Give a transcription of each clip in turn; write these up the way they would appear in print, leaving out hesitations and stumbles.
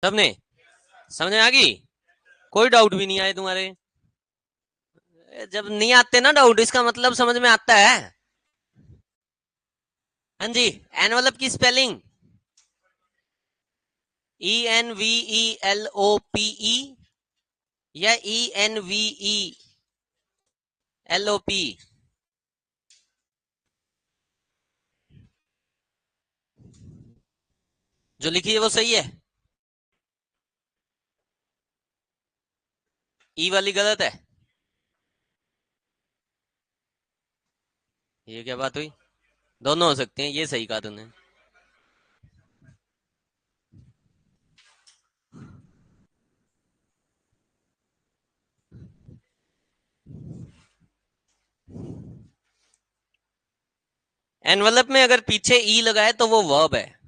सबने समझ में आ गई? कोई डाउट भी नहीं आए तुम्हारे? जब नहीं आते ना डाउट, इसका मतलब समझ में आता है। हाँ जी। एनवलप की स्पेलिंग ENVELOPE या ENVELOP? जो लिखी है वो सही है, ई वाली गलत है। ये क्या बात हुई? दोनों हो सकते हैं, ये सही कहा तूने। एनवलप में अगर पीछे ई लगाए तो वो वर्ब है,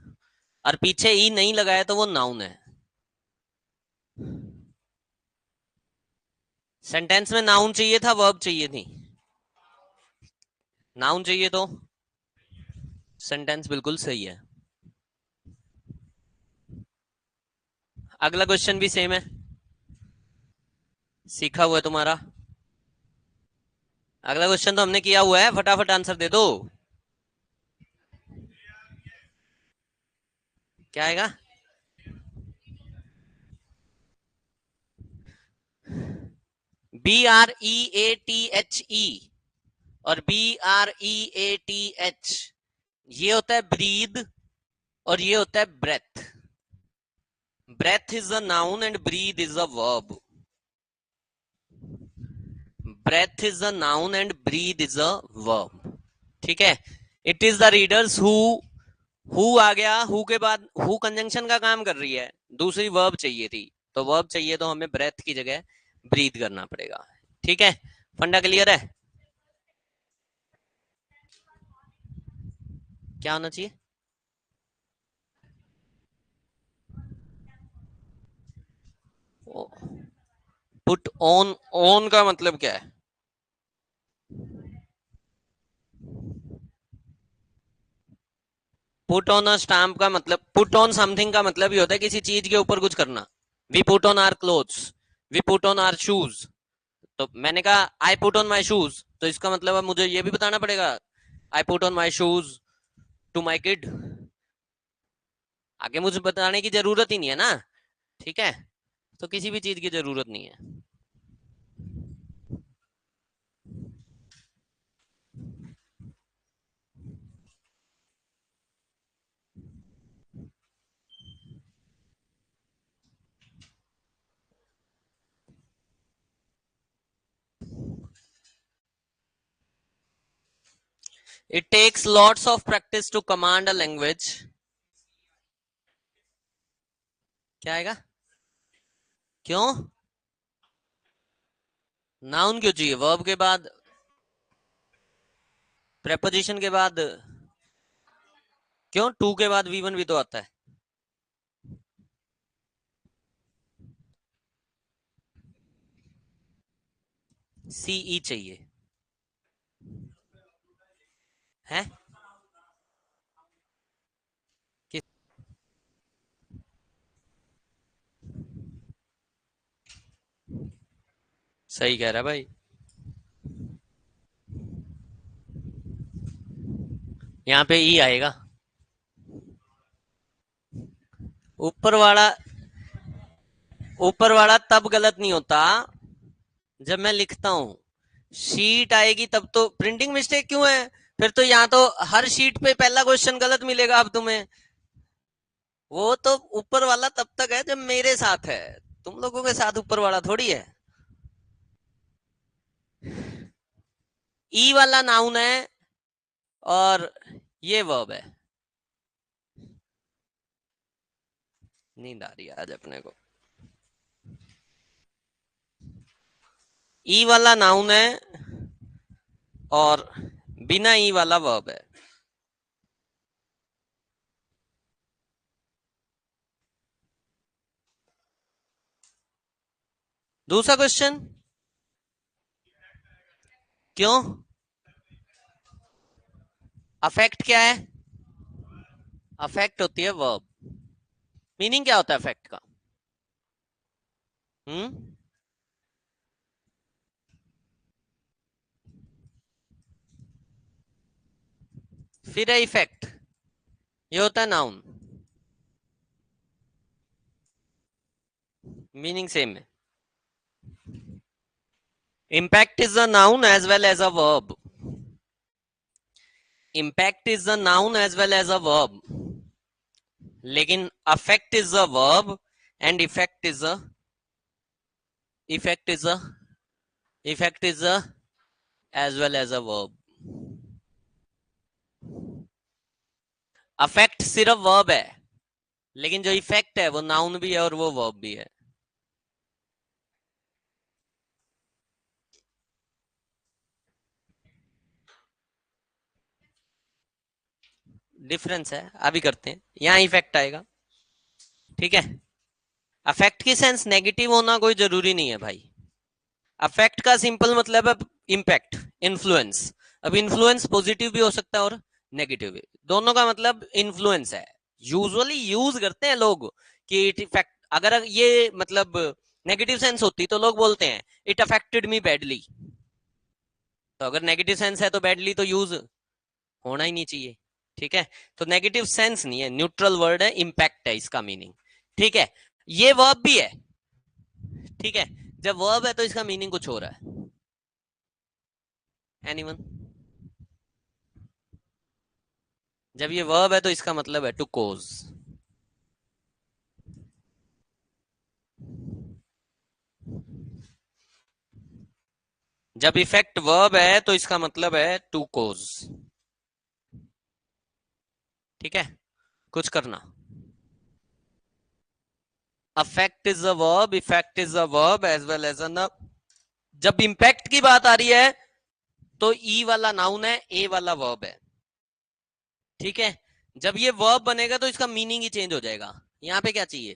और पीछे ई नहीं लगाए तो वो नाउन है। सेंटेंस में नाउन चाहिए था, वर्ब चाहिए थी? नाउन चाहिए तो सेंटेंस बिल्कुल सही है। अगला क्वेश्चन भी सेम है, सीखा हुआ है तुम्हारा। अगला क्वेश्चन तो हमने किया हुआ है, फटाफट आंसर दे दो। क्या आएगा? BREATHE और BREATH, ये होता है ब्रीद और ये होता है breath. Breath is a noun and breathe is a verb. Breath is a noun and breathe is a verb. ठीक है। It is the readers who आ गया, हु के बाद हु कंजंक्शन का काम कर रही है, दूसरी वर्ब चाहिए थी, तो वर्ब चाहिए तो हमें ब्रेथ की जगह ब्रीथ करना पड़ेगा। ठीक है, फंडा क्लियर है? क्या होना चाहिए? पुट ऑन, ऑन का मतलब क्या है? पुट ऑन अ स्टैम्प का मतलब, पुट ऑन समथिंग का मतलब ही होता है किसी चीज के ऊपर कुछ करना। We put on our clothes, we put on our shoes. तो मैंने कहा I put on my shoes, तो इसका मतलब अब मुझे ये भी बताना पड़ेगा I put on my shoes to my kid. आगे मुझे बताने की जरूरत ही नहीं है ना। ठीक है, तो किसी भी चीज की जरूरत नहीं है। It takes lots of practice to command a language. क्या आएगा? क्यों? नाउन क्यों चाहिए वर्ब के बाद, प्रेपोजिशन के बाद? क्यों, टू के बाद V1 भी तो आता है। CE चाहिए है? सही कह रहा है भाई। यहाँ पे ई आएगा। ऊपर वाला, ऊपर वाला तब गलत नहीं होता जब मैं लिखता हूं। शीट आएगी तब तो प्रिंटिंग मिस्टेक क्यों है? फिर तो यहाँ तो हर शीट पे पहला क्वेश्चन गलत मिलेगा अब तुम्हें। वो तो ऊपर वाला तब तक है जब मेरे साथ है, तुम लोगों के साथ ऊपर वाला थोड़ी है। ई वाला नाउन है और ये वर्ब है। नींद आ रही है आज अपने को। ई वाला नाउन है और बिना ई वाला वर्ब है। दूसरा क्वेश्चन, क्यों? अफेक्ट क्या है? अफेक्ट होती है वर्ब। मीनिंग क्या होता है अफेक्ट का? हम्म, फिर है इफेक्ट, ये होता है नाउन, मीनिंग सेम है। Impact is a noun as well as a verb, impact is a noun as well as a verb, लेकिन affect is a verb and effect is a effect is a as well as a verb. Affect सिर्फ verb है, लेकिन जो effect है वो noun भी है और वो वर्ब भी है। डिफरेंस है, अभी करते हैं, यहां इफेक्ट आएगा। ठीक है, अफेक्ट की सेंस नेगेटिव होना कोई जरूरी नहीं है भाई। अफेक्ट का सिंपल मतलब है इम्पैक्ट, इन्फ्लुएंस। अब इन्फ्लुएंस पॉजिटिव भी हो सकता है और नेगेटिव भी, दोनों का मतलब इन्फ्लुएंस है। यूजुअली यूज करते हैं लोग कि इट इफेक्ट, अगर ये मतलब नेगेटिव सेंस होती तो लोग बोलते हैं इट अफेक्टेड मी बैडली। तो अगर नेगेटिव सेंस है तो बैडली तो यूज होना ही नहीं चाहिए। ठीक है, तो नेगेटिव सेंस नहीं है, न्यूट्रल वर्ड है, इम्पैक्ट है इसका मीनिंग। ठीक है, ये वर्ब भी है। ठीक है, जब वर्ब है तो इसका मीनिंग कुछ हो रहा है। एनीवन? जब ये वर्ब है तो इसका मतलब है टू कोज। जब इफेक्ट वर्ब है तो इसका मतलब है टू कोज। ठीक है, कुछ करना। Affect is a verb, effect is a verb as well as a, जब इंपैक्ट की बात आ रही है तो ई वाला नाउन है, ए वाला वर्ब है। ठीक है, जब ये वर्ब बनेगा तो इसका मीनिंग ही चेंज हो जाएगा। यहां पे क्या चाहिए?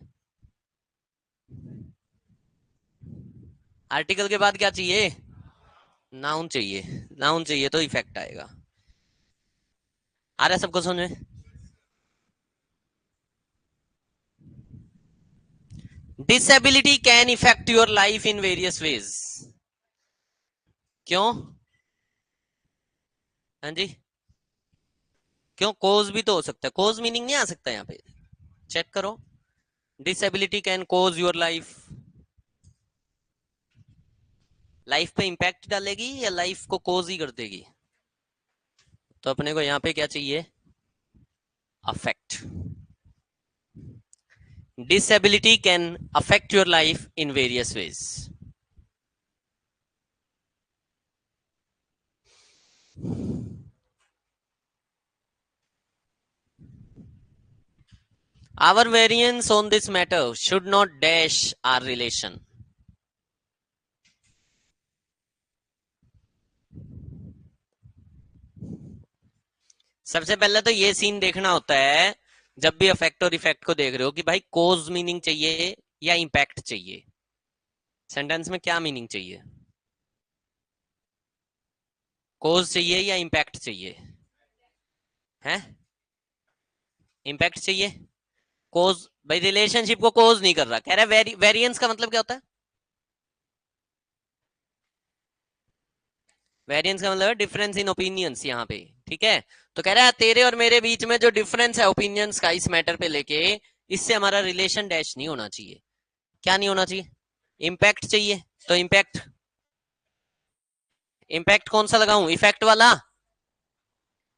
आर्टिकल के बाद क्या चाहिए? नाउन चाहिए। नाउन चाहिए तो इफेक्ट आएगा। आ रहा है सबको समझ में? Disability can effect your life in various ways. क्यों? हाँ जी, क्यों? कोज भी तो हो सकता है, कोज मीनिंग नहीं आ सकता यहाँ पे? चेक करो, disability can cause your life. Life पे इंपैक्ट डालेगी या लाइफ को कोज ही कर देगी? तो अपने को यहाँ पे क्या चाहिए? Affect. Disability can affect your life in various ways. Our variance on this matter should not dash our relation. सबसे पहले तो ये सीन देखना होता है जब भी अफेक्ट और इफेक्ट को देख रहे हो कि भाई कोज मीनिंग चाहिए या इंपैक्ट चाहिए, सेंटेंस में क्या मीनिंग चाहिए? कोज चाहिए या इंपैक्ट चाहिए? है, इंपैक्ट चाहिए। कोज भाई रिलेशनशिप को कोज नहीं कर रहा, कह रहा है वेरिएंस का मतलब क्या होता है? वेरिएंस का मतलब है डिफरेंस इन ओपिनियंस यहाँ पे। ठीक है, तो कह रहा है तेरे और मेरे बीच में जो डिफरेंस है ओपिनियंस का इस मैटर पे लेके, इससे हमारा रिलेशन डैश नहीं होना चाहिए। क्या नहीं होना चाहिए? इम्पैक्ट चाहिए। तो इम्पैक्ट, इम्पैक्ट कौन सा लगाऊं, इफेक्ट वाला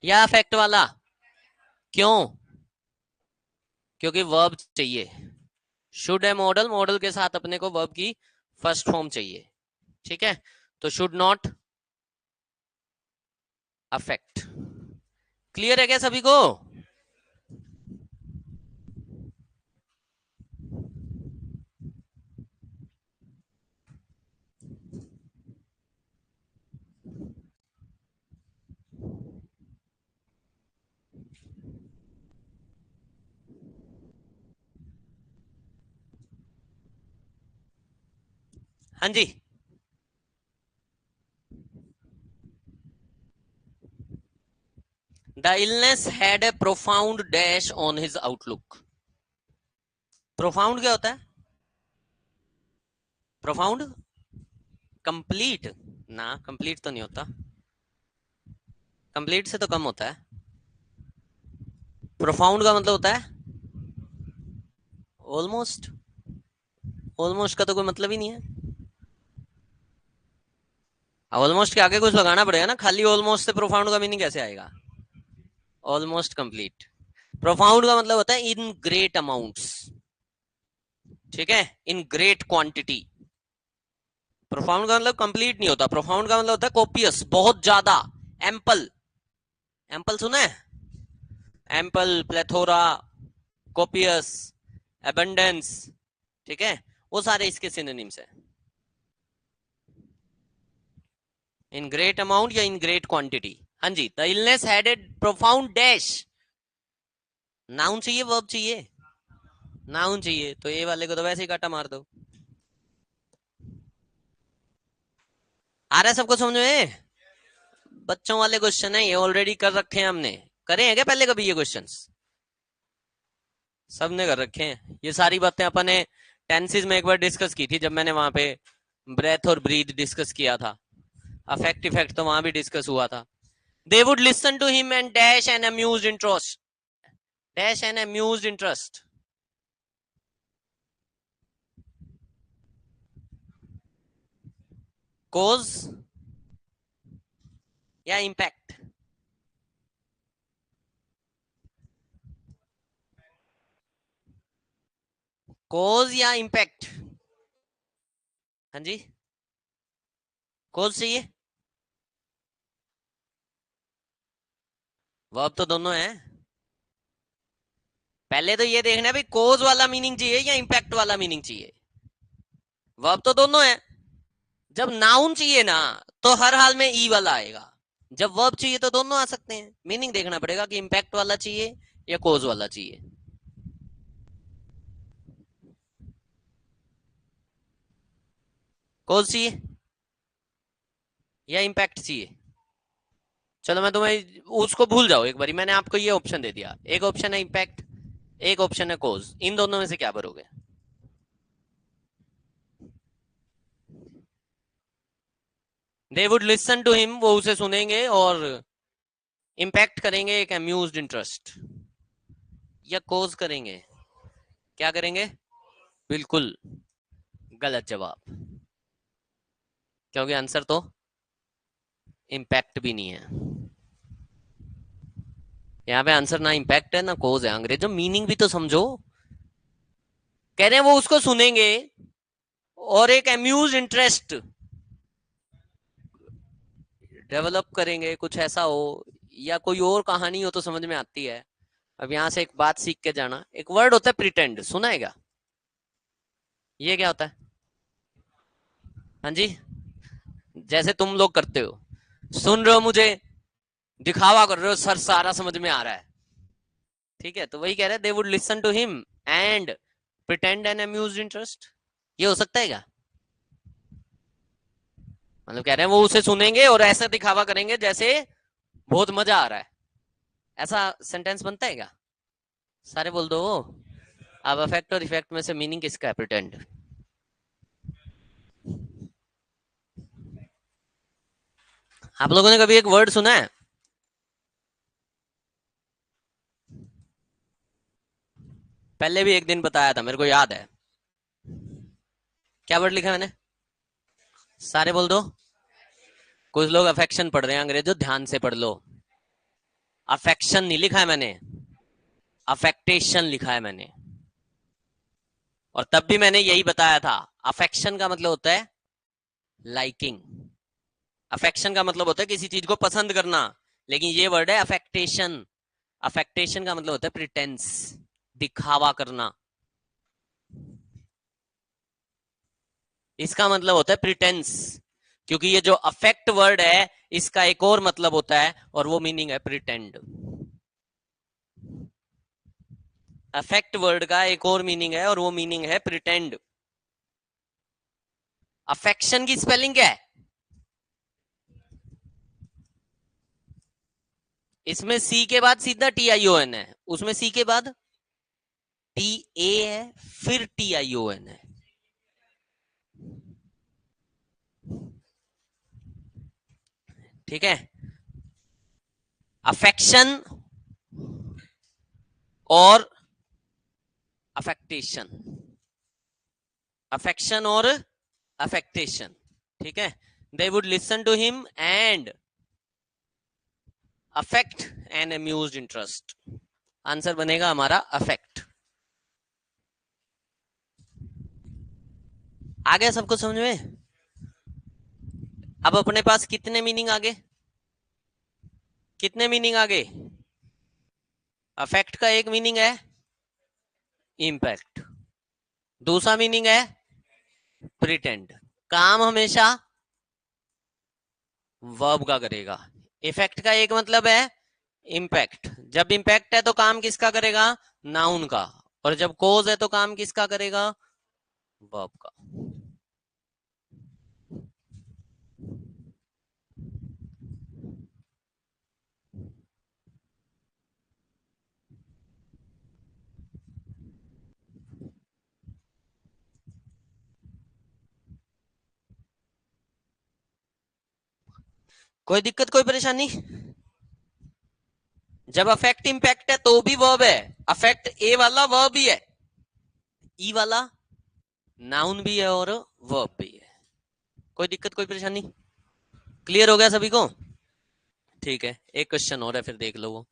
या अफेक्ट वाला? क्यों? क्योंकि वर्ब चाहिए। शुड है मॉडल, मॉडल के साथ अपने को वर्ब की फर्स्ट फॉर्म चाहिए। ठीक है, तो शुड नॉट अफेक्ट। क्लियर है क्या सभी को? हाँ जी, the illness had a profound dash on his outlook. Profound क्या होता है? प्रोफाउंड, कंप्लीट ना, कंप्लीट तो नहीं होता, कंप्लीट से तो कम होता है। प्रोफाउंड का मतलब होता है ऑलमोस्ट, ऑलमोस्ट का तो कोई मतलब ही नहीं है। ऑलमोस्ट के आगे कुछ लगाना पड़ेगा ना, खाली ऑलमोस्ट से प्रोफाउंड का मीनिंग कैसे आएगा? Almost complete. प्रोफाउंड का मतलब होता है इन ग्रेट अमाउंट्स, ठीक है, इन ग्रेट क्वांटिटी। प्रोफाउंड का मतलब कंप्लीट नहीं होता, प्रोफाउंड का मतलब होता है कॉपियस, बहुत ज्यादा, एम्पल। एम्पल सुना है? एम्पल, प्लेथोरा, कॉपियस, एबंडेंस, ठीक है, वो सारे इसके सिनोनिम्स है। इन ग्रेट अमाउंट या इन ग्रेट क्वांटिटी। हाँ जी, the illness had a profound dash. Noun चाहिए वर्ब चाहिए? नाउन चाहिए, तो ये वाले को तो वैसे ही काटा मार दो। आ रहा है सबको समझ में? बच्चों वाले क्वेश्चन है ये, ऑलरेडी कर रखे हैं हमने। करे हैं क्या पहले कभी ये क्वेश्चंस? सबने कर रखे हैं ये सारी बातें। अपन ने टेंसेस में एक बार डिस्कस की थी, जब मैंने वहां पे ब्रेथ और ब्रीथ डिस्कस किया था। अफेक्ट इफेक्ट तो वहां भी डिस्कस हुआ था। They would listen to him and dash an amused interest, dash an amused interest. Cause या इम्पैक्ट? कोज या इम्पैक्ट? हाँ जी, कोज चाहिए? वर्ब तो दोनों है। पहले तो ये देखना है भाई, कोज वाला मीनिंग चाहिए या इम्पैक्ट वाला मीनिंग चाहिए। वर्ब तो दोनों है। जब नाउन चाहिए ना, तो हर हाल में ई वाला आएगा। जब वर्ब चाहिए तो दोनों आ सकते हैं। मीनिंग देखना पड़ेगा कि इम्पैक्ट वाला चाहिए या कोज वाला चाहिए। कोज चाहिए या इम्पैक्ट चाहिए? चलो मैं तुम्हें उसको भूल जाओ एक बारी, मैंने आपको ये ऑप्शन दे दिया, एक ऑप्शन है इम्पैक्ट, एक ऑप्शन है कोज। इन दोनों में से क्या भरोगे? They would listen to him, वो उसे सुनेंगे और इम्पैक्ट करेंगे एक अम्यूज्ड इंटरेस्ट, या कोज करेंगे? क्या करेंगे? बिल्कुल गलत जवाब, क्योंकि आंसर तो इम्पैक्ट भी नहीं है। यहाँ पे आंसर ना इम्पैक्ट है ना कोज है। अंग्रेजों, मीनिंग भी तो समझो। कह रहे हैं वो उसको सुनेंगे और एक अम्यूज इंटरेस्ट डेवलप करेंगे, कुछ ऐसा हो, या कोई और कहानी हो तो समझ में आती है। अब यहां से एक बात सीख के जाना, एक वर्ड होता है प्रिटेंड, सुना है क्या? ये क्या होता है? हाँ जी, जैसे तुम लोग करते हो, सुन रहे हो मुझे, दिखावा कर रहे हो, सर सारा समझ में आ रहा है, ठीक है, तो वही कह रहे हैं, they would listen to him and pretend an amused interest. ये हो सकता है क्या? मतलब कह रहे हैं वो उसे सुनेंगे और ऐसा दिखावा करेंगे जैसे बहुत मजा आ रहा है। ऐसा सेंटेंस बनता है क्या? सारे बोल दो। अब अफेक्ट और इफेक्ट में से मीनिंग किसका है प्रिटेंड? आप लोगों ने कभी एक वर्ड सुना है, पहले भी एक दिन बताया था, मेरे को याद है। क्या वर्ड लिखा है मैंने? सारे बोल दो। कुछ लोग अफेक्शन पढ़ रहे हैं अंग्रेजों, ध्यान से पढ़ लो। अफेक्शन नहीं लिखा है मैंने, अफेक्टेशन लिखा है मैंने। और तब भी मैंने यही बताया था, अफेक्शन का मतलब होता है लाइकिंग, अफेक्शन का मतलब होता है किसी चीज को पसंद करना, लेकिन ये वर्ड है अफेक्टेशन। अफेक्टेशन का मतलब होता है प्रिटेंस, दिखावा करना। इसका मतलब होता है प्रिटेंस, क्योंकि ये जो अफेक्ट वर्ड है इसका एक और मतलब होता है और वो मीनिंग है प्रिटेंड। अफेक्ट वर्ड का एक और मीनिंग है और वो मीनिंग है प्रिटेंड। अफेक्शन की स्पेलिंग क्या है? इसमें सी के बाद सीधा TION है, उसमें सी के बाद TA है, फिर TION है। ठीक है, अफेक्शन और अफेक्टेशन, अफेक्शन और अफेक्टेशन, ठीक है, they would listen to him and affect and amused interest. Answer बनेगा हमारा अफेक्ट। आ गया सबको समझ में? अब अपने पास कितने मीनिंग आगे, कितने मीनिंग आगे? अफेक्ट का एक मीनिंग है इंपैक्ट, दूसरा मीनिंग है प्रिटेंड, काम हमेशा वर्ब का करेगा। इफेक्ट का एक मतलब है इंपैक्ट, जब इंपैक्ट है तो काम किसका करेगा? नाउन का, और जब कोज है तो काम किसका करेगा? वर्ब का। कोई दिक्कत, कोई परेशानी? जब अफेक्ट इंपैक्ट है तो भी वर्ब है, अफेक्ट ए वाला वर्ब भी है, ई वाला नाउन भी है और वर्ब भी है। कोई दिक्कत, कोई परेशानी? क्लियर हो गया सभी को? ठीक है, एक क्वेश्चन और है, फिर देख लो वो।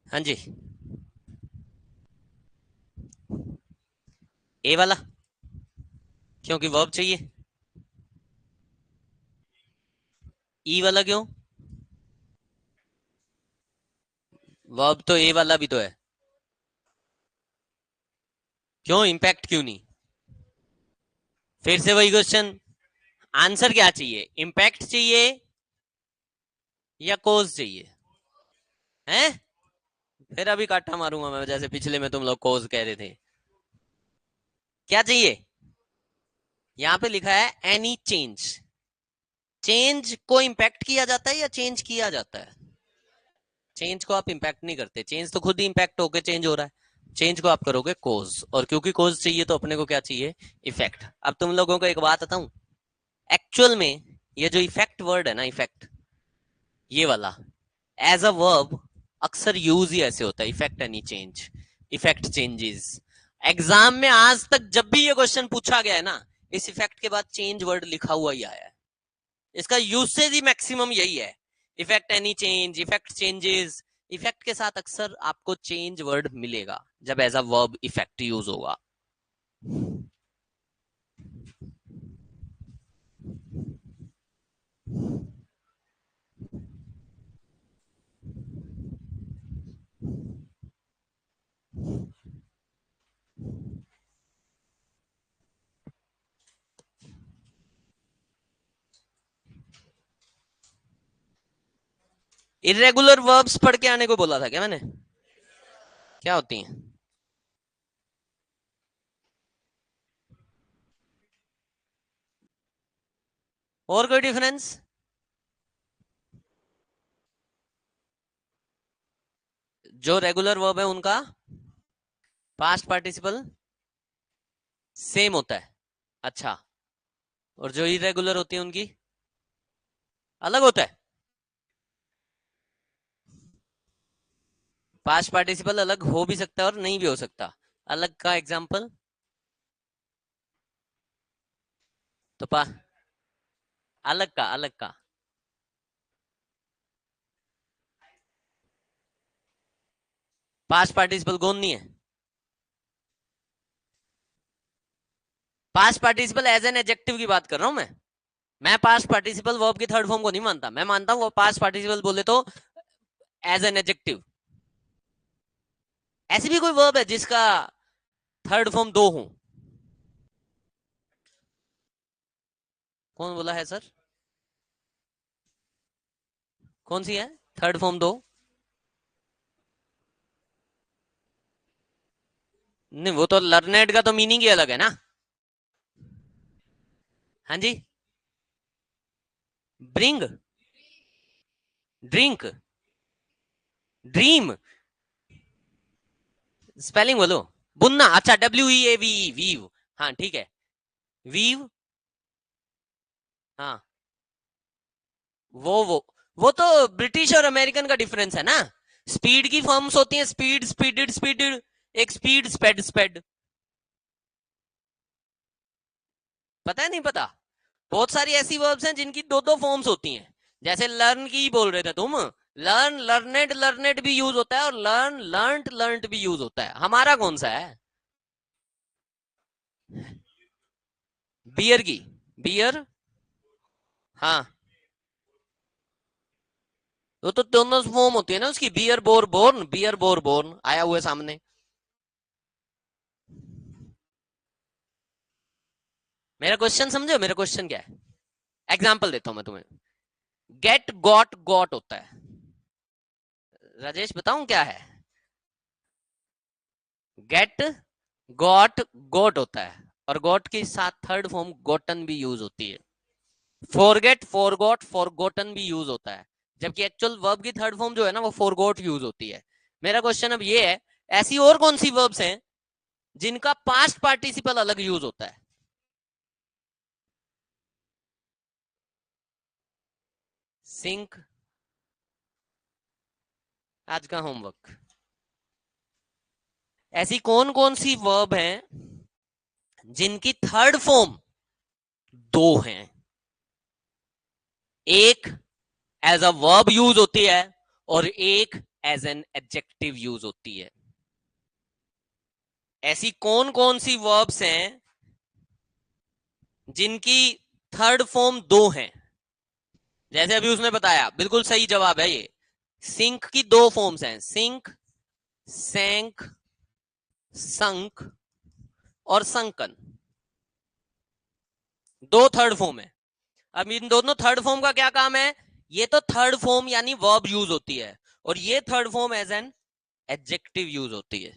हाँ जी, ए वाला, क्योंकि वर्ब चाहिए। ई वाला क्यों? वर्ब तो ए वाला भी तो है, क्यों इंपैक्ट क्यों नहीं? फिर से वही क्वेश्चन, आंसर क्या चाहिए? इंपैक्ट चाहिए या कोज चाहिए? हैं? फिर अभी काटा मारूंगा मैं, जैसे पिछले में तुम लोग कोज कह रहे थे। क्या चाहिए? यहां पे लिखा है एनी चेंज, चेंज को इंपैक्ट किया जाता है या चेंज किया जाता है? चेंज को आप इंपैक्ट नहीं करते, चेंज तो खुद ही इंपैक्ट होकर चेंज हो रहा है। चेंज को आप करोगे कोज, और क्योंकि कोज चाहिए तो अपने को क्या चाहिए? इफेक्ट। अब तुम लोगों को एक बात बताऊं, एक्चुअल में ये जो इफेक्ट वर्ड है ना, इफेक्ट ये वाला, एज अ वर्ब अक्सर यूज ही ऐसे होता है, effect any change, effect changes. Exam में आज तक जब भी ये क्वेश्चन पूछा गया है ना, इस इफेक्ट के बाद चेंज वर्ड लिखा हुआ ही आया है, इसका यूसेज ही मैक्सिमम यही है, effect any change, effect changes. Effect के साथ अक्सर आपको चेंज वर्ड मिलेगा जब as a verb effect use होगा। इरेगुलर वर्ब्स पढ़ के आने को बोला था क्या मैंने? क्या होती हैं? और कोई डिफरेंस? जो रेगुलर वर्ब है उनका पास्ट पार्टिसिपल सेम होता है, अच्छा, और जो इरेगुलर होती है उनकी अलग होता है। पास्ट पार्टिसिपल अलग हो भी सकता है और नहीं भी हो सकता, अलग का एग्जांपल? तो अलग का, अलग का पास्ट पार्टिसिपल कौन नहीं है? Past participle as an adjective की बात कर रहा हूं मैं पास्ट पार्टिसिपल वर्ब की थर्ड फॉर्म को नहीं मानता, मैं मानता हूं वो पास्ट पार्टिसिपल बोले तो एज एन एडजेक्टिव। ऐसी भी कोई वर्ब है जिसका थर्ड फॉर्म दो हो? कौन बोला है सर? कौन सी है थर्ड फॉर्म दो? नहीं, वो तो लर्नेड का तो मीनिंग ही अलग है ना। हाँ जी। ब्रिंग, ड्रिंक, ड्रीम, स्पेलिंग बोलो। बुनना, अच्छा, WEAVE, वीव। हाँ ठीक है। वीव। हाँ, वो तो ब्रिटिश और अमेरिकन का डिफरेंस है ना। स्पीड की फॉर्म्स होती हैं, स्पीड, स्पीडेड, स्पीडेड। एक स्पीड, स्पेड, स्पेड। पता है नहीं पता? बहुत सारी ऐसी वर्ब्स हैं जिनकी दो दो फॉर्म्स होती हैं। जैसे लर्न की बोल रहे थे तुम। लर्न, लर्नेड, लर्नेड भी यूज होता है, और लर्न, लर्नट, लर्नट भी यूज होता है। हमारा कौन सा है? बियर की। बियर। हाँ, वो तो दोनों फॉर्म होती है ना उसकी। Bear bore born, bear bore born आया हुआ है सामने। मेरा क्वेश्चन समझो, मेरा क्वेश्चन क्या है? एग्जाम्पल देता हूं मैं तुम्हें। गेट, गॉट, गॉट होता है। राजेश बताऊं क्या है? गेट, गॉट, गोट होता है। और गॉट के साथ थर्ड फॉर्म गोटन भी यूज होती है। फॉरगेट, फॉरगॉट, फॉरगोटन भी यूज होता है। जबकि एक्चुअल वर्ब की थर्ड फॉर्म जो है ना, वो फॉरगॉट यूज होती है। मेरा क्वेश्चन अब ये है, ऐसी और कौन सी वर्ब्स हैं जिनका पास्ट पार्टिसिपल अलग यूज होता है? सिंक। आज का होमवर्क। ऐसी कौन कौन सी वर्ब हैं जिनकी थर्ड फॉर्म दो हैं? एक एज अ वर्ब यूज होती है, और एक एज एन एडजेक्टिव यूज होती है। ऐसी कौन कौन सी वर्ब्स हैं जिनकी थर्ड फॉर्म दो हैं? जैसे अभी उसने बताया, बिल्कुल सही जवाब है ये। सिंक की दो फॉर्म्स हैं, सिंक, सैंक, संक, और संकन। दो थर्ड फॉर्म है। अब इन दोनों थर्ड फॉर्म का क्या काम है? ये तो थर्ड फॉर्म यानी वर्ब यूज होती है, और ये third form as an adjective use होती है।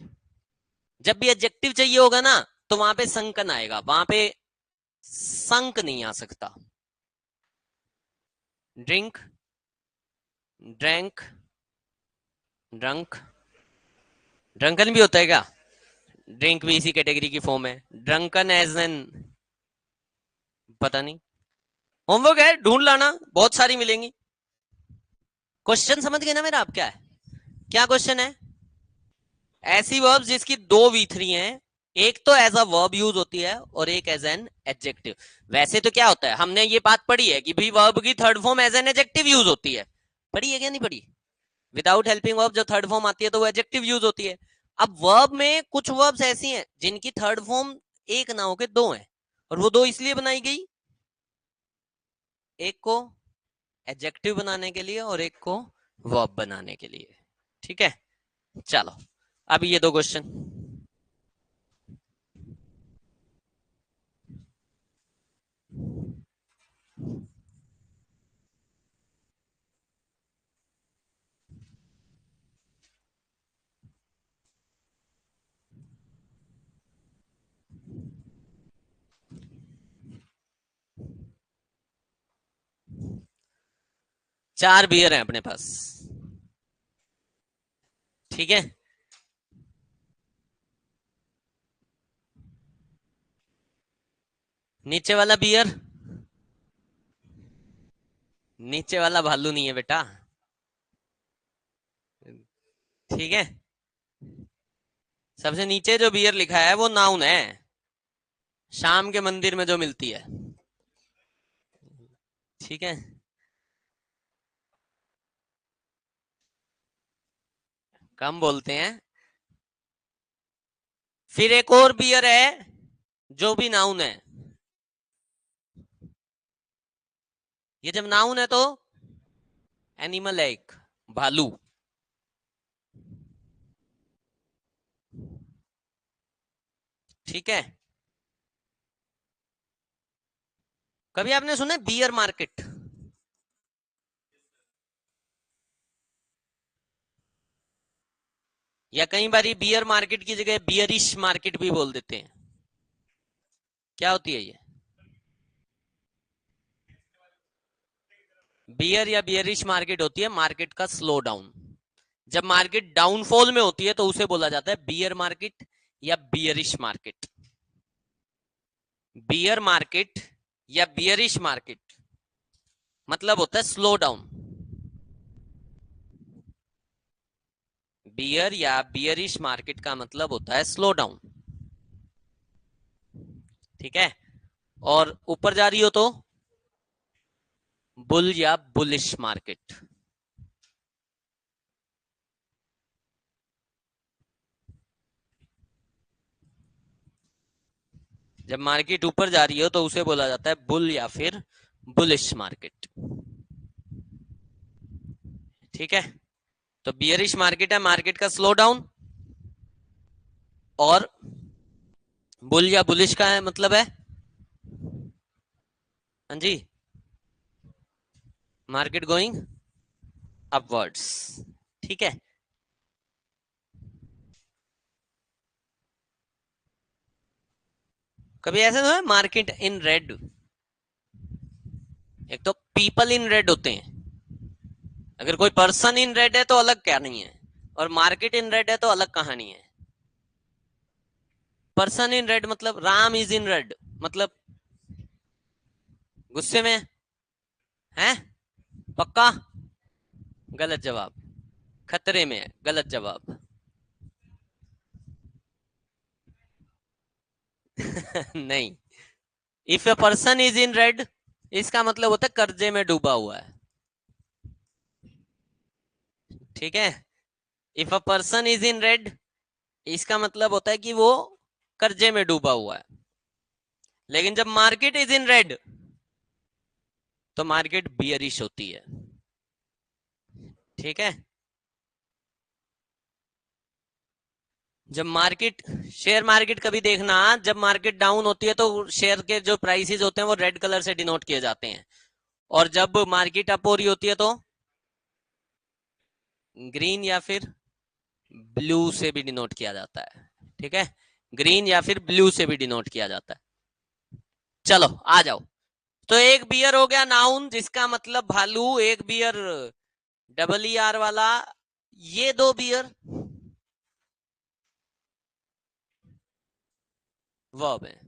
जब भी एडजेक्टिव चाहिए होगा ना, तो वहां पे संकन आएगा, वहां पे संक नहीं आ सकता। Drink, drank, drunk. ड्रंकन भी होता है क्या? ड्रिंक भी इसी कैटेगरी की फॉर्म है। ड्रंकन एज एन, पता नहीं। होमवर्क है, ढूंढ लाना, बहुत सारी मिलेंगी। क्वेश्चन समझ गए ना मेरा? आप क्या है, क्या क्वेश्चन है? ऐसी वर्ब जिसकी दो V3 हैं, एक तो एज अ वर्ब यूज होती है, और एक एज एन एडजेक्टिव। वैसे तो क्या होता है, हमने ये बात पढ़ी है कि भाई वर्ब की third form as an adjective use होती है। पढ़ी है क्या नहीं पढ़ी? विदाउट हेल्पिंग वर्ब जब थर्ड फॉर्म आती है तो वो एडजेक्टिव यूज होती है। अब वर्ब में कुछ वर्ब्स ऐसी हैं जिनकी थर्ड फॉर्म एक ना होके दो हैं, और वो दो इसलिए बनाई गई, एक को एडजेक्टिव बनाने के लिए और एक को वर्ब बनाने के लिए। ठीक है, चलो, अब ये दो क्वेश्चन। 4 बियर हैं अपने पास। ठीक है, नीचे वाला बियर, नीचे वाला भालू नहीं है बेटा। ठीक है, सबसे नीचे जो बियर लिखा है वो नाउन है, शाम के मंदिर में जो मिलती है। ठीक है, कम बोलते हैं। फिर एक और बियर है जो भी नाउन है। ये जब नाउन है तो एनिमल है एक, भालू। ठीक है, कभी आपने सुना है बियर मार्केट? या कई बार बियर मार्केट की जगह बियरिश मार्केट भी बोल देते हैं। क्या होती है ये? बियर या बियरिश मार्केट होती है मार्केट का स्लो डाउन। जब मार्केट डाउनफॉल में होती है तो उसे बोला जाता है बियर मार्केट या बियरिश मार्केट। बियर मार्केट या बियरिश मार्केट मतलब होता है स्लो डाउन। बियर या बियरिश मार्केट का मतलब होता है स्लो डाउन। ठीक है। और ऊपर जा रही हो तो बुल या बुलिश मार्केट। जब मार्केट ऊपर जा रही हो तो उसे बोला जाता है बुल या फिर बुलिश मार्केट। ठीक है। तो बियरिश मार्केट है मार्केट का स्लो डाउन, और बुल या बुलिश का है मतलब है, हाँ जी, मार्केट गोइंग अपवर्ड्स। ठीक है। कभी ऐसा तो है मार्केट इन रेड। एक तो पीपल इन रेड होते हैं, अगर कोई पर्सन इन रेड है तो अलग क्या नहीं है, और मार्केट इन रेड है तो अलग कहानी है। पर्सन इन रेड मतलब राम इज इन रेड, मतलब गुस्से में है। पक्का? गलत जवाब। खतरे में है, गलत जवाब। नहीं। If a person is in red इसका मतलब होता है कर्जे में डूबा हुआ है। ठीक है। If a person is in red इसका मतलब होता है कि वो कर्जे में डूबा हुआ है। लेकिन जब मार्केट इज इन रेड तो मार्केट बियरिश होती है। ठीक है। जब मार्केट, शेयर मार्केट कभी देखना, जब मार्केट डाउन होती है तो शेयर के जो प्राइसेस होते हैं वो रेड कलर से डिनोट किए जाते हैं, और जब मार्केट अप हो रही होती है तो ग्रीन या फिर ब्लू से भी डिनोट किया जाता है। ठीक है। ग्रीन या फिर ब्लू से भी डिनोट किया जाता है। चलो आ जाओ। तो एक बियर हो गया नाउन जिसका मतलब भालू, एक बियर डबल ई आर वाला, ये दो बियर वर्ब है।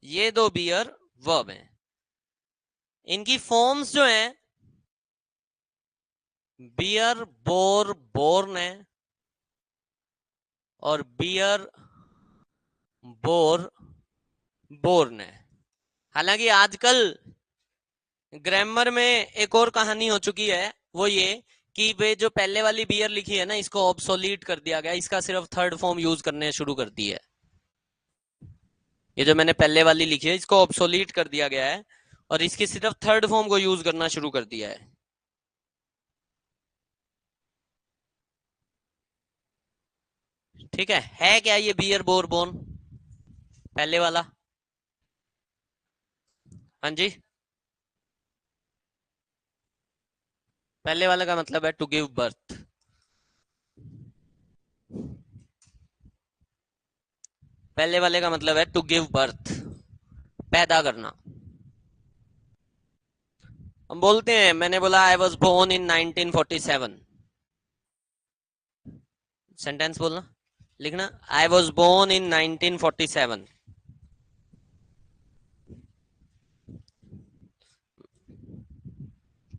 ये दो बियर वर्ब है। इनकी फॉर्म्स जो हैं, बियर बोर बोर्न है, और बियर बोर बोर्न है। हालांकि आजकल ग्रामर में एक और कहानी हो चुकी है, वो ये कि वे जो पहले वाली बियर लिखी है ना इसको ऑब्सोलीट कर दिया गया, इसका सिर्फ थर्ड फॉर्म यूज करने शुरू कर दी है। ये जो मैंने पहले वाली लिखी है इसको ऑब्सोलीट कर दिया गया है, और इसकी सिर्फ थर्ड फॉर्म को यूज करना शुरू कर दिया है। ठीक है क्या ये बियर बोर बोन पहले वाला? हाँ जी। पहले वाला का मतलब है टू गिव बर्थ। पहले वाले का मतलब है टू गिव बर्थ, पैदा करना। हम बोलते हैं, मैंने बोला I was born in 1947, sentence बोलना, लिखना आई वॉज बोर्न इन 1947।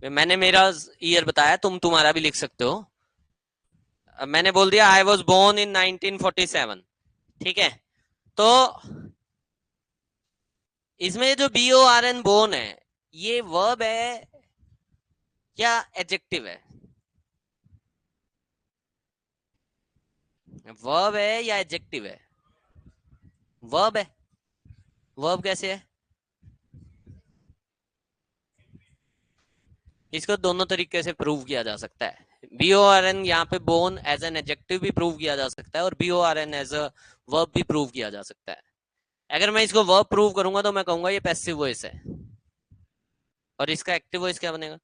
मैंने मेरा ईयर बताया, तुम तुम्हारा भी लिख सकते हो। अब मैंने बोल दिया आई वॉज बोर्न इन 1947। ठीक है। तो इसमें जो B O R N born है ये वर्ब है या एडजेक्टिव है? वर्ब है या एडजेक्टिव है? वर्ब है। वर्ब कैसे है? इसको दोनों तरीके से प्रूव किया जा सकता है। बी ओ आर एन यहाँ पे बोर्न एज एन एडजेक्टिव भी प्रूव किया जा सकता है, और B O R N as a verb भी प्रूव किया जा सकता है। अगर मैं इसको वर्ब प्रूव करूंगा तो मैं कहूंगा ये पैसिव वॉइस है, और इसका एक्टिव वॉइस क्या बनेगा?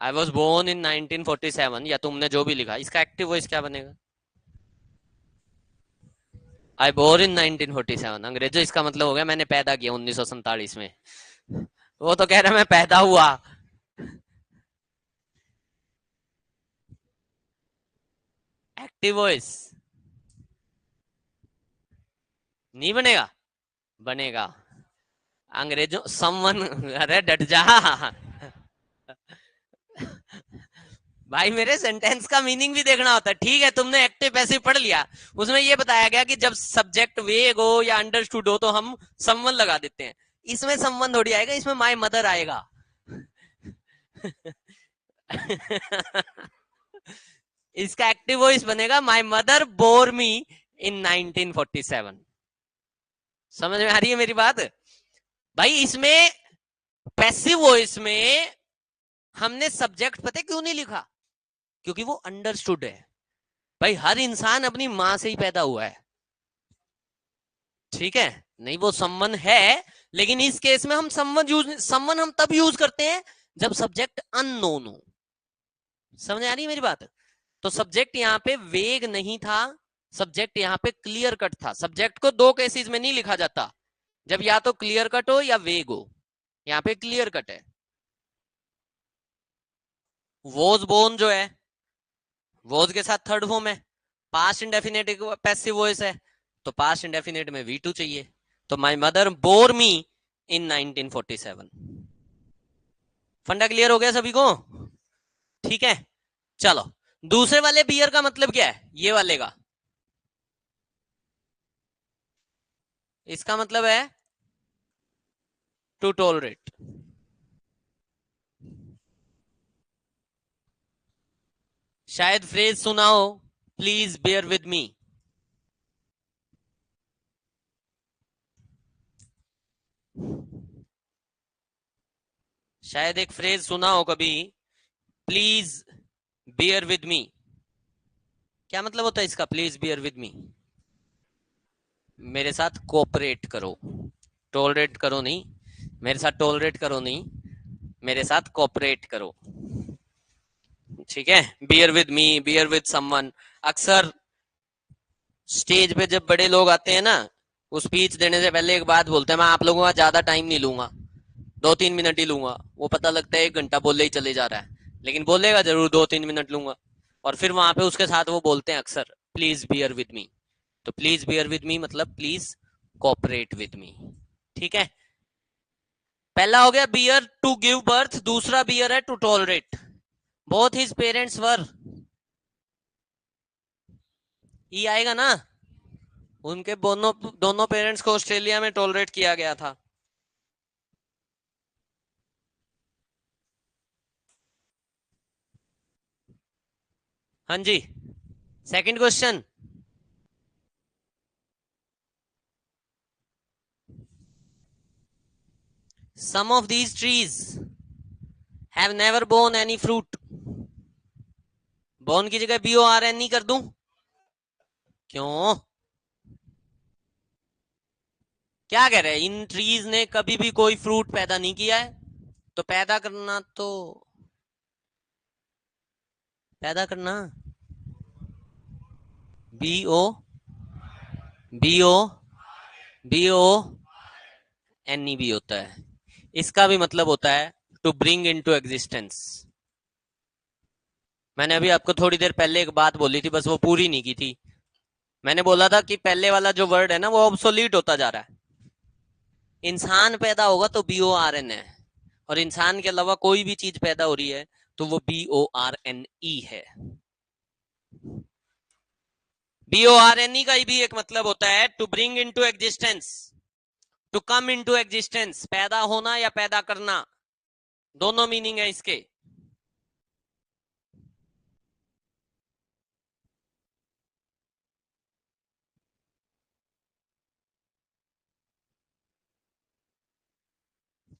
आई वॉज बोर्न इन 1947, या तुमने जो भी लिखा, इसका एक्टिव वॉइस क्या बनेगा? आई बोर्न इन 1947 अंग्रेजों, इसका मतलब हो गया मैंने पैदा किया 1947 में। वो तो कह रहा मैं पैदा हुआ। एक्टिव वॉइस नहीं बनेगा? बनेगा। अंग्रेजों समवन, अरे डट जा। भाई मेरे सेंटेंस का मीनिंग भी देखना होता है। ठीक है, तुमने एक्टिव पैसिव पढ़ लिया, उसमें ये बताया गया कि जब सब्जेक्ट वेग हो या अंडरस्टूड हो तो हम समवन लगा देते हैं। इसमें समवन थोड़ी आएगा, इसमें माय मदर आएगा। इसका एक्टिव वॉइस बनेगा माय मदर बोर मी इन 1947। समझ में आ रही है मेरी बात? भाई इसमें पैसिव वॉइस में हमने सब्जेक्ट पता क्यों नहीं लिखा? क्योंकि वो अंडरस्टूड है। भाई हर इंसान अपनी मां से ही पैदा हुआ है, ठीक है? नहीं वो सम्मन है, लेकिन इस केस में हम सम्मन हम तब यूज करते हैं जब सब्जेक्ट अननोन हो। समझ आ रही है मेरी बात? तो सब्जेक्ट यहाँ पे वेग नहीं था, सब्जेक्ट यहाँ पे क्लियर कट था। सब्जेक्ट को दो केसेस में नहीं लिखा जाता, जब या तो क्लियर कट हो या वेग हो। यहाँ पे क्लियर कट है। वॉज बोर्न जो है, वॉज के साथ थर्ड फॉर्म है, पास्ट इंडेफिनिट पैसिव वॉइस है, तो पास्ट इंडेफिनिट में V2 चाहिए। तो माय मदर बोर मी इन 1947। फंडा क्लियर हो गया सभी को? ठीक है, चलो दूसरे वाले बियर का मतलब क्या है, ये वाले का? इसका मतलब है टू टॉलरेट। शायद फ्रेज सुना हो, प्लीज बेयर विद मी। शायद एक फ्रेज सुना हो कभी, प्लीज बेयर विद मी। क्या मतलब होता है इसका, प्लीज बेयर विद मी? मेरे साथ कोऑपरेट करो। टॉलरेट करो नहीं, मेरे साथ टॉलरेट करो नहीं, मेरे साथ कोऑपरेट करो। ठीक है, bear with me, bear with someone. अक्सर स्टेज पे जब बड़े लोग आते हैं ना, वो स्पीच देने से पहले एक बात बोलते हैं, मैं आप लोगों का ज्यादा टाइम नहीं लूंगा, 2-3 मिनट ही लूंगा। वो पता लगता है 1 घंटा बोले ही चले जा रहा है, लेकिन बोलेगा जरूर 2-3 मिनट लूंगा। और फिर वहां पे उसके साथ वो बोलते हैं अक्सर, प्लीज बियर विद मी। तो प्लीज बियर विद मी मतलब प्लीज कोऑपरेट विद मी। ठीक है, पहला हो गया बियर टू गिव बर्थ, दूसरा बियर है to tolerate. Both his parents were, ये आएगा ना? उनके दोनों दोनों पेरेंट्स को ऑस्ट्रेलिया में टॉलरेट किया गया था। हाँ जी, second question. Some of these trees have never borne any fruit. Borne की जगह BORN नहीं कर दूं? क्यों? क्या कह रहे हैं, इन ट्रीज ने कभी भी कोई फ्रूट पैदा नहीं किया है? तो पैदा करना, तो पैदा करना BO BO BONE भी होता है। इसका भी मतलब होता है टू ब्रिंग इनटू एग्जिस्टेंस। मैंने अभी आपको थोड़ी देर पहले एक बात बोली थी, बस वो पूरी नहीं की थी। मैंने बोला था कि पहले वाला जो वर्ड है ना वो ऑब्सोलीट होता जा रहा है। इंसान पैदा होगा तो BORN है, और इंसान के अलावा कोई भी चीज पैदा हो रही है तो वो BORNE है। BORNE का भी एक मतलब होता है to bring into existence, to come into existence. पैदा होना या पैदा करना, दोनों मीनिंग है इसके।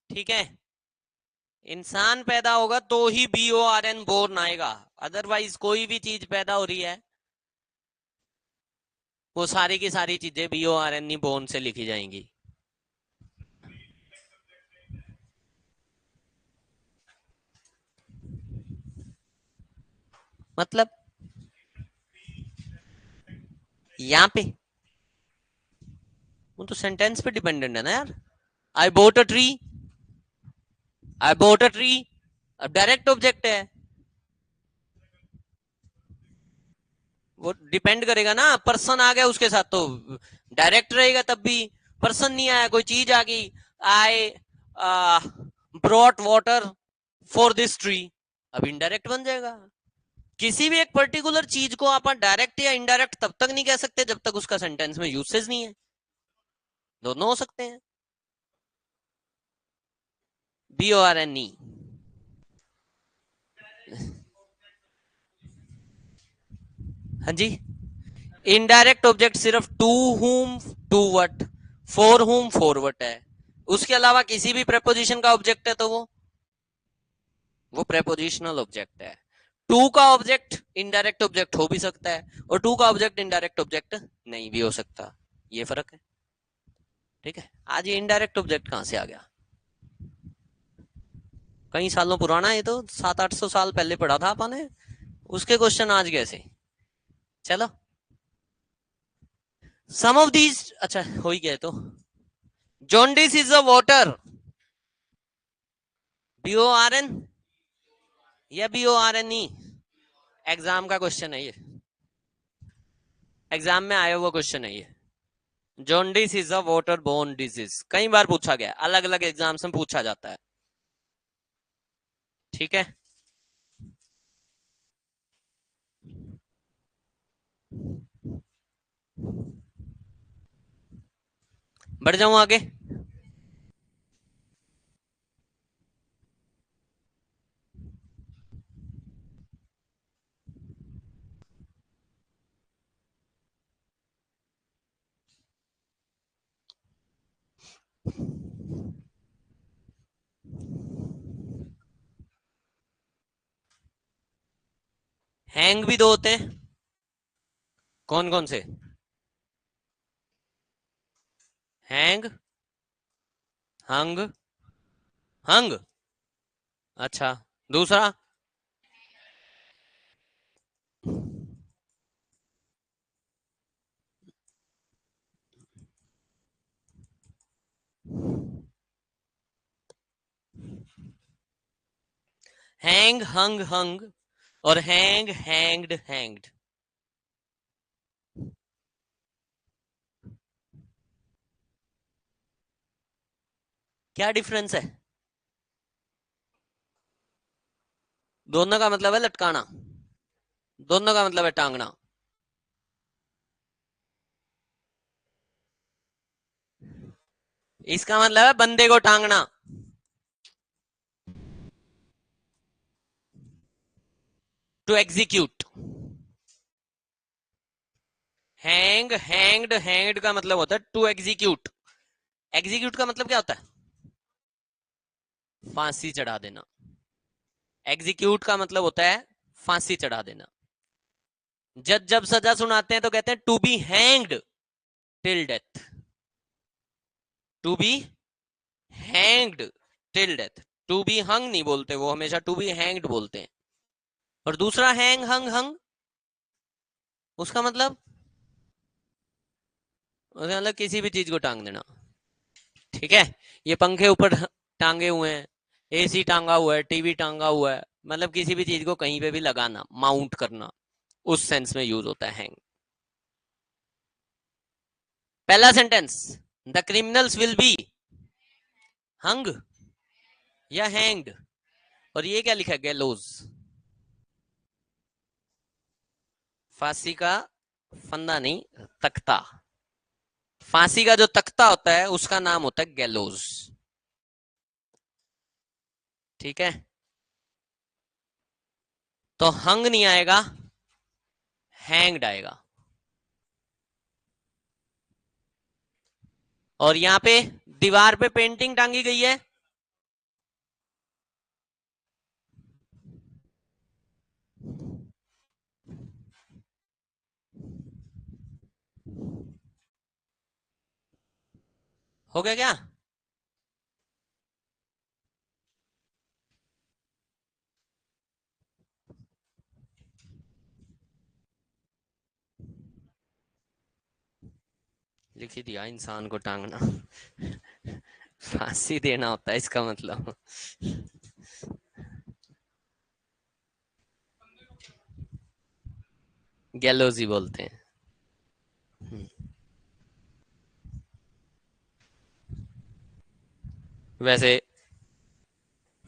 ठीक है, इंसान पैदा होगा तो ही BORN बोर्न आएगा, अदरवाइज कोई भी चीज पैदा हो रही है वो सारी की सारी चीजें BORN बोर्न से लिखी जाएंगी। मतलब यहाँ पे वो तो सेंटेंस पे डिपेंडेंट है ना यार। I bought a tree, I bought a tree, अब डायरेक्ट ऑब्जेक्ट है, वो डिपेंड करेगा ना, पर्सन आ गया उसके साथ तो डायरेक्ट रहेगा। तब भी पर्सन नहीं आया, कोई चीज आ गई, I brought water for this tree, अब इनडायरेक्ट बन जाएगा। किसी भी एक पर्टिकुलर चीज को आप डायरेक्ट या इनडायरेक्ट तब तक नहीं कह सकते जब तक उसका सेंटेंस में यूसेज नहीं है। दोनों हो सकते हैं। BORNE। हाँ जी। इनडायरेक्ट ऑब्जेक्ट सिर्फ to whom, to what, for whom, for what है। उसके अलावा किसी भी प्रेपोजिशन का ऑब्जेक्ट है तो वो प्रेपोजिशनल ऑब्जेक्ट है। टू का ऑब्जेक्ट इनडायरेक्ट ऑब्जेक्ट हो भी सकता है और टू का ऑब्जेक्ट इनडायरेक्ट ऑब्जेक्ट नहीं भी हो सकता। ये फर्क है। ठीक है। आज ये इनडायरेक्ट ऑब्जेक्ट कहां से आ गया? कई सालों पुराना है, ये तो 700-800 साल पहले पढ़ा था आपने। उसके क्वेश्चन आज कैसे? चलो, सम ऑफ दीज, अच्छा हो ही गया तो। Jaundice is a water, BORN या BORNE? एग्जाम का क्वेश्चन है ये, एग्जाम में आया हुआ क्वेश्चन है ये। Jaundice is a water borne disease, कई बार पूछा गया, अलग अलग एग्जाम्स में पूछा जाता है। ठीक है। बढ़ जाऊं आगे। हैंग भी दो होते हैं, कौन कौन से? हैंग, हंग, हंग, अच्छा, दूसरा? हैंग, हंग, हंग, और हैंग, हैंग्ड, हैंग्ड। क्या डिफरेंस है? दोनों का मतलब है लटकाना, दोनों का मतलब है टांगना। इसका मतलब है बंदे को टांगना। To execute. Hang, hanged, hanged का मतलब होता है टू एग्जीक्यूट। एग्जीक्यूट का मतलब क्या होता है? फांसी चढ़ा देना। एग्जीक्यूट का मतलब होता है फांसी चढ़ा देना। जज जब सजा सुनाते हैं तो कहते हैं to be hanged till death, to be hanged till death. To be hung नहीं बोलते वो, हमेशा टू बी हैंग्ड बोलते हैं। और दूसरा हैंग, हंग, हंग, उसका मतलब, उसका मतलब किसी भी चीज को टांग देना। ठीक है। ये पंखे ऊपर टांगे हुए हैं, AC टांगा हुआ है, टीवी टांगा हुआ है, मतलब किसी भी चीज को कहीं पे भी लगाना, माउंट करना, उस सेंस में यूज होता है हैंग। पहला sentence, the criminals will be hung या हैंग्ड, और ये क्या लिखा गया? लोज। फांसी का फंदा नहीं, तख्ता। फांसी का जो तख्ता होता है उसका नाम होता है गैलोज। ठीक है। तो हंग नहीं आएगा, हैंग्ड आएगा। और यहां पे दीवार पे पेंटिंग टांगी गई है, हो गया क्या? लिख ही दिया, इंसान को टांगना। फांसी देना होता है इसका मतलब। गैलोज ही बोलते हैं। वैसे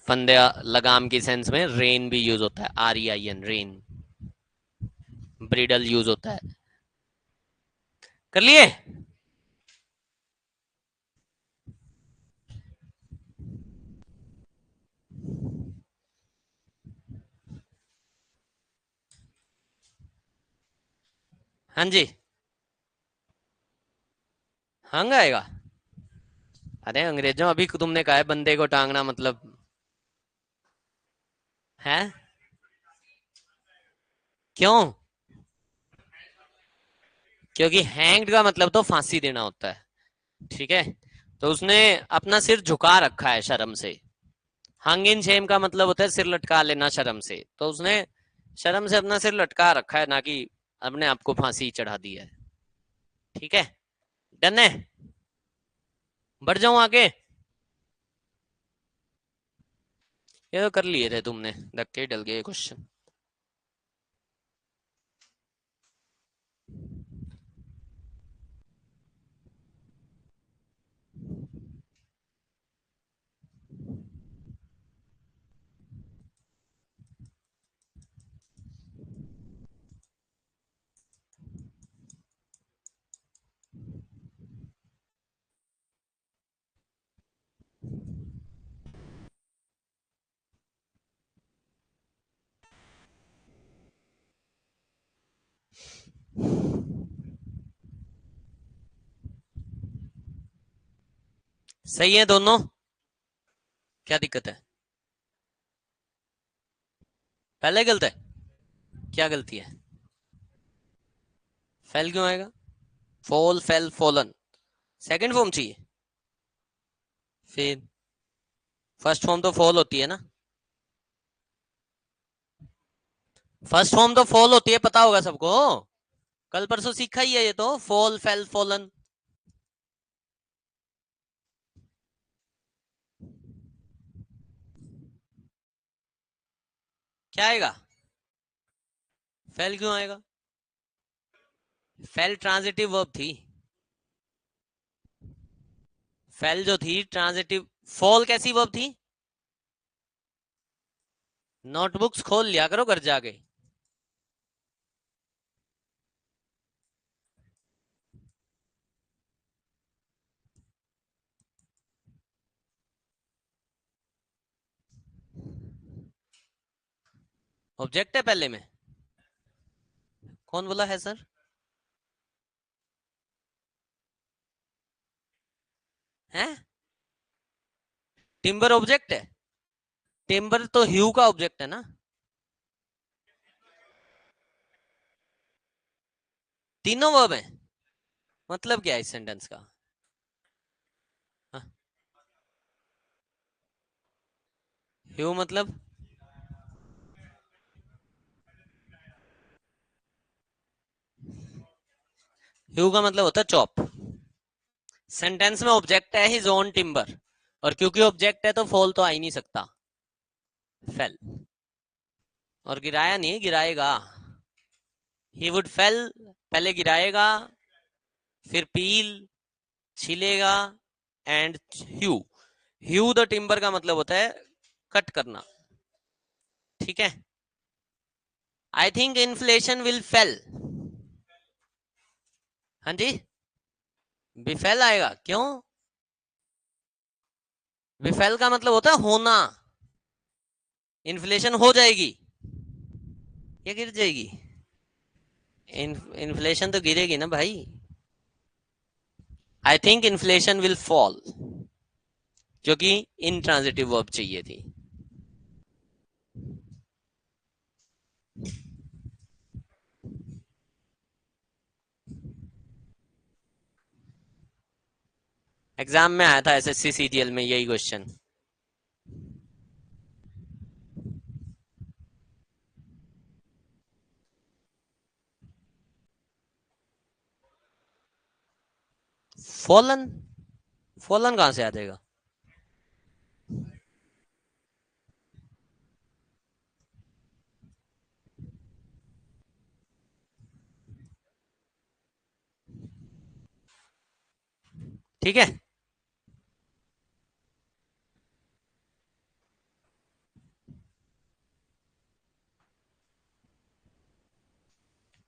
फंदे लगाम की सेंस में रेन भी यूज होता है, REIN, रेन। ब्रिडल यूज होता है। कर लिए। हाँ जी। हंग आएगा। अरे अंग्रेजों, अभी तुमने कहा है बंदे को टांगना मतलब है। क्यों? क्योंकि हैंग्ड का मतलब तो फांसी देना होता है। ठीक है। तो उसने अपना सिर झुका रखा है शर्म से। हंग इन शेम का मतलब होता है सिर लटका लेना शर्म से, तो उसने शर्म से अपना सिर लटका रखा है, ना कि अपने आप को फांसी चढ़ा दी है। ठीक है। डन है। बढ़ जाऊं आगे। ये तो कर लिए थे तुमने, धक्के डल गए क्वेश्चन। सही है दोनों। क्या दिक्कत है? पहले गलत है। क्या गलती है? फेल क्यों आएगा? Fall, fail, fallen. Second form चाहिए। फिर फर्स्ट फॉर्म तो फॉल होती है ना। फर्स्ट फॉर्म तो फॉल होती है, पता होगा सबको। कल परसों सीखा ही है ये तो, फॉल, फेल, फॉलन। क्या आएगा? फेल क्यों आएगा? फेल ट्रांजिटिव वर्ब थी। फेल जो थी ट्रांजिटिव। फॉल कैसी वर्ब थी? नोटबुक्स खोल लिया करो घर जाके। ऑब्जेक्ट है पहले में। कौन बोला है सर? है। टिम्बर ऑब्जेक्ट है? टिम्बर तो ह्यू का ऑब्जेक्ट है ना। तीनों वर्ब है। मतलब क्या है इस सेंटेंस का? हाँ, ह्यू मतलब। ह्यू का मतलब होता है चॉप। सेंटेंस में ऑब्जेक्ट है हिज ओन टिम्बर, और क्योंकि ऑब्जेक्ट है तो फॉल तो आ ही नहीं सकता। फेल। और गिराया नहीं, गिराएगा। He would fail. पहले गिराएगा, फिर पील, छिलेगा, and hew. Hew the timber का मतलब होता है कट करना। ठीक है। I think inflation will fail. हाँ जी। बिफेल आएगा क्यों? बिफेल का मतलब होता है होना। इन्फ्लेशन हो जाएगी या गिर जाएगी? इन्फ्लेशन तो गिरेगी ना भाई। आई थिंक इन्फ्लेशन विल फॉल, क्योंकि इन ट्रांजिटिव वर्ब चाहिए थी। एग्जाम में आया था SSC CGL में यही क्वेश्चन। फॉलन, फॉलन कहां से आ जाएगा? ठीक है,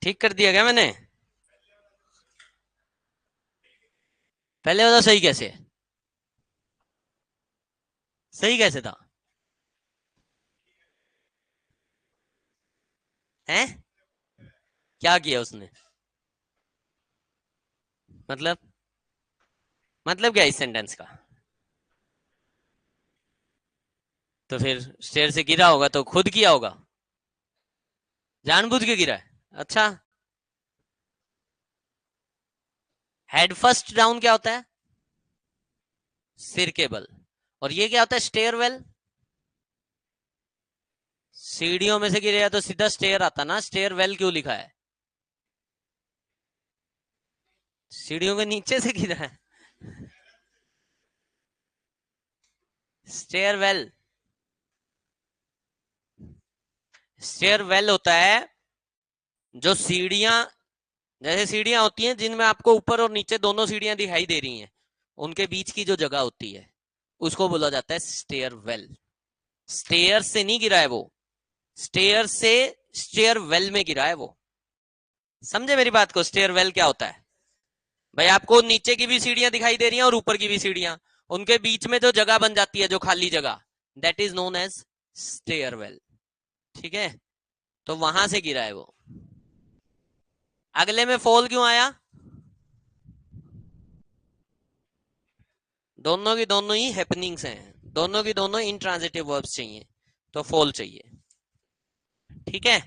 ठीक कर दिया क्या मैंने? पहले बताओ सही कैसे है? सही कैसे था? हैं? क्या किया उसने? मतलब, मतलब क्या इस सेंटेंस का? तो फिर स्टेयर से गिरा होगा तो खुद किया होगा, जानबूझ के गिरा है। अच्छा, हेड फर्स्ट डाउन क्या होता है? सिर के बल। और ये क्या होता है, स्टेयर वेल? सीढ़ियों में से गिरे तो सीधा स्टेयर आता ना, स्टेयर वेल क्यों लिखा है? सीढ़ियों के नीचे से गिरा है। स्टेयर वेल, स्टेयर वेल होता है जो सीढ़ियां, जैसे सीढ़ियां होती हैं जिनमें आपको ऊपर और नीचे दोनों सीढ़ियां दिखाई दे रही हैं, उनके बीच की जो जगह होती है उसको बोला जाता है स्टेयर वेल। स्टेयर से नहीं गिरा है वो, स्टेयर से स्टेयर वेल में गिरा है वो। समझे मेरी बात को? स्टेयर वेल क्या होता है? भाई आपको नीचे की भी सीढ़ियां दिखाई दे रही हैं और ऊपर की भी सीढ़ियां, उनके बीच में जो जगह बन जाती है, जो खाली जगह, that is known as stairwell. ठीक है, तो वहां से गिरा है वो। अगले में फॉल क्यों आया? दोनों की दोनों ही हैपनिंग्स हैं, दोनों की दोनों इंट्रांजिटिव वर्ब्स चाहिए, तो फॉल चाहिए। ठीक है,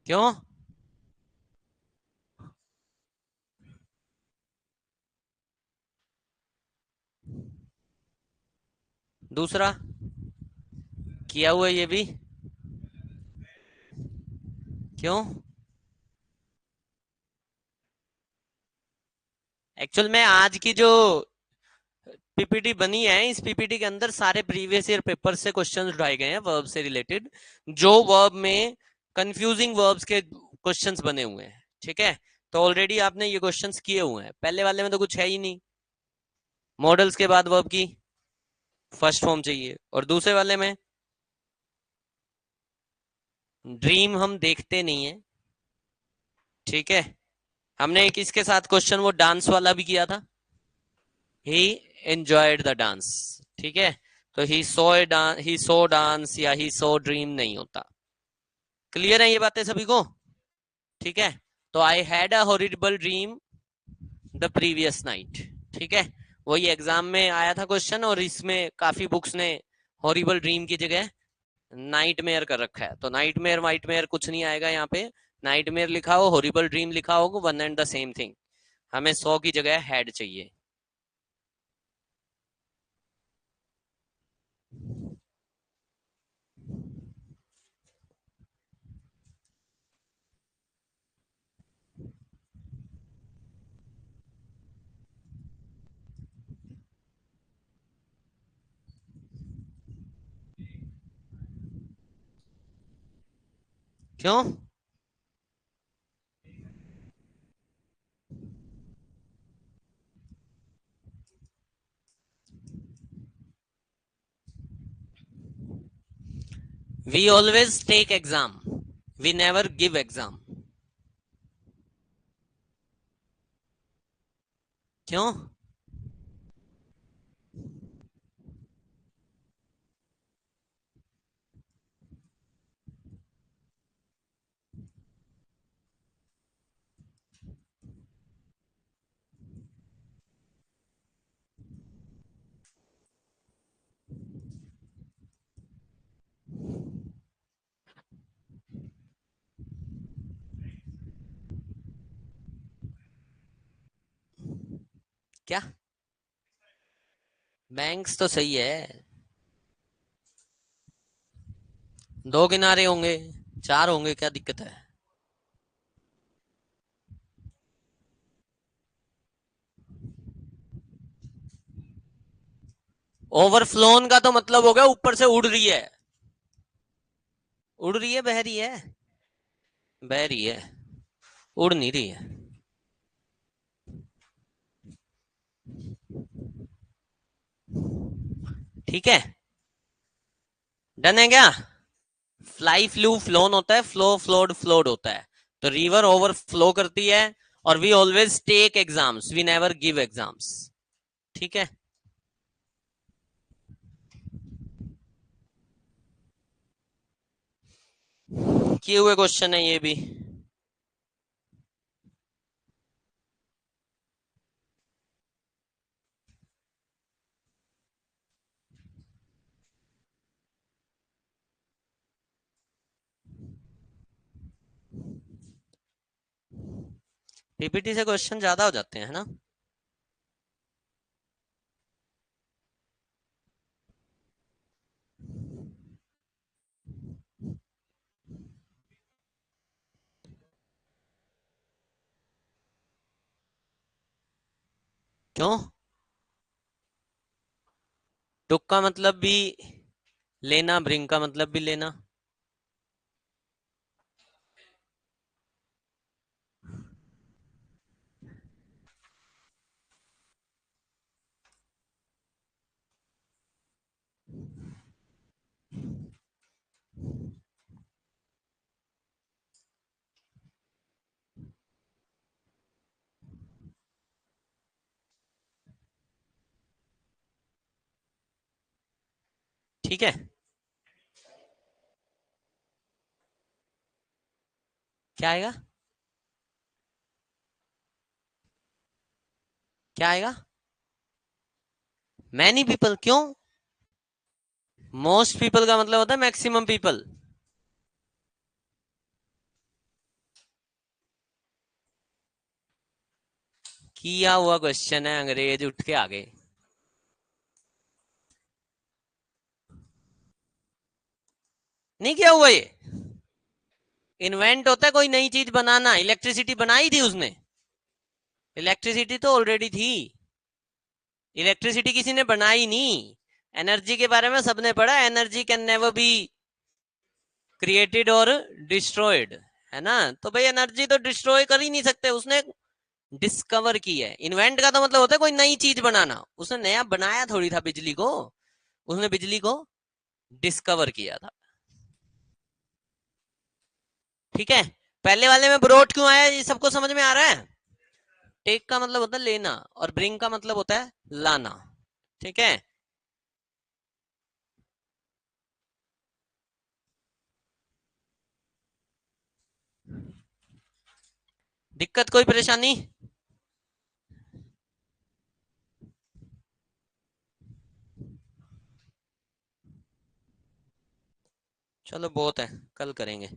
क्यों? दूसरा किया हुआ है ये भी, क्यों? एक्चुअल में आज की जो पीपीटी बनी है, इस पीपीटी के अंदर सारे प्रीवियस ईयर पेपर से क्वेश्चंस उठाए गए हैं वर्ब से रिलेटेड, जो वर्ब में कंफ्यूजिंग वर्ब्स के क्वेश्चंस बने हुए हैं। ठीक है, तो ऑलरेडी आपने ये क्वेश्चंस किए हुए हैं, पहले वाले में तो कुछ है ही नहीं। मॉडल्स के बाद वर्ब की फर्स्ट फॉर्म चाहिए, और दूसरे वाले में ड्रीम हम देखते नहीं है। ठीक है, हमने एक इसके साथ क्वेश्चन वो डांस वाला भी किया था, ही एंजॉयड द डांस। ठीक है, तो ही सो डांस या ही सो ड्रीम नहीं होता। क्लियर है ये बातें सभी को? ठीक है, तो I had a horrible dream the previous night. ठीक है, वही एग्जाम में आया था क्वेश्चन, और इसमें काफी बुक्स ने हॉरिबल ड्रीम की जगह नाइटमेयर कर रखा है, तो नाइटमेयर वाइटमेयर कुछ नहीं आएगा यहाँ पे। नाइटमेयर लिखा हो, हॉरिबल ड्रीम लिखा होगा, one and the same thing. हमें 100 की जगह हेड चाहिए। क्यों? We always take exam, we never give exam. क्यों? क्या? बैंक्स तो सही है। 2 किनारे होंगे, 4 होंगे, क्या दिक्कत है? ओवरफ्लोन का तो मतलब हो गया ऊपर से उड़ रही है। उड़ रही है, बह रही है? बह रही है, उड़ नहीं रही है। ठीक है, डन है क्या? फ्लाई फ्लू फ्लोन होता है, फ्लो फ्लोड फ्लोड होता है। तो रिवर ओवरफ्लो करती है। और we always take exams, we never give exams. ठीक है। किए हुए क्वेश्चन है ये भी। पीपीटी से क्वेश्चन ज्यादा हो जाते हैं, है ना? क्यों? टुक का मतलब भी लेना, ब्रिंग का मतलब भी लेना। ठीक है। क्या आएगा? क्या आएगा? मैनी पीपल क्यों? मोस्ट पीपल का मतलब होता है मैक्सिमम पीपल। किया हुआ क्वेश्चन है, अंग्रेज उठ के आ गए। नहीं किया हुआ ये। इन्वेंट होता है कोई नई चीज बनाना। इलेक्ट्रिसिटी बनाई थी उसने? इलेक्ट्रिसिटी तो ऑलरेडी थी। इलेक्ट्रिसिटी किसी ने बनाई नहीं। एनर्जी के बारे में सबने पढ़ा, energy can never be created और डिस्ट्रॉयड, है ना? तो भाई एनर्जी तो डिस्ट्रॉय कर ही नहीं सकते, उसने डिस्कवर की है। इन्वेंट का तो मतलब होता है कोई नई चीज बनाना। उसने नया बनाया थोड़ी था बिजली को, उसने बिजली को डिस्कवर किया था। ठीक है। पहले वाले में ब्रोट क्यों आया, ये सबको समझ में आ रहा है? टेक का मतलब होता है लेना, और ब्रिंग का मतलब होता है लाना। ठीक है। दिक्कत कोई परेशानी? चलो बहुत है, कल करेंगे।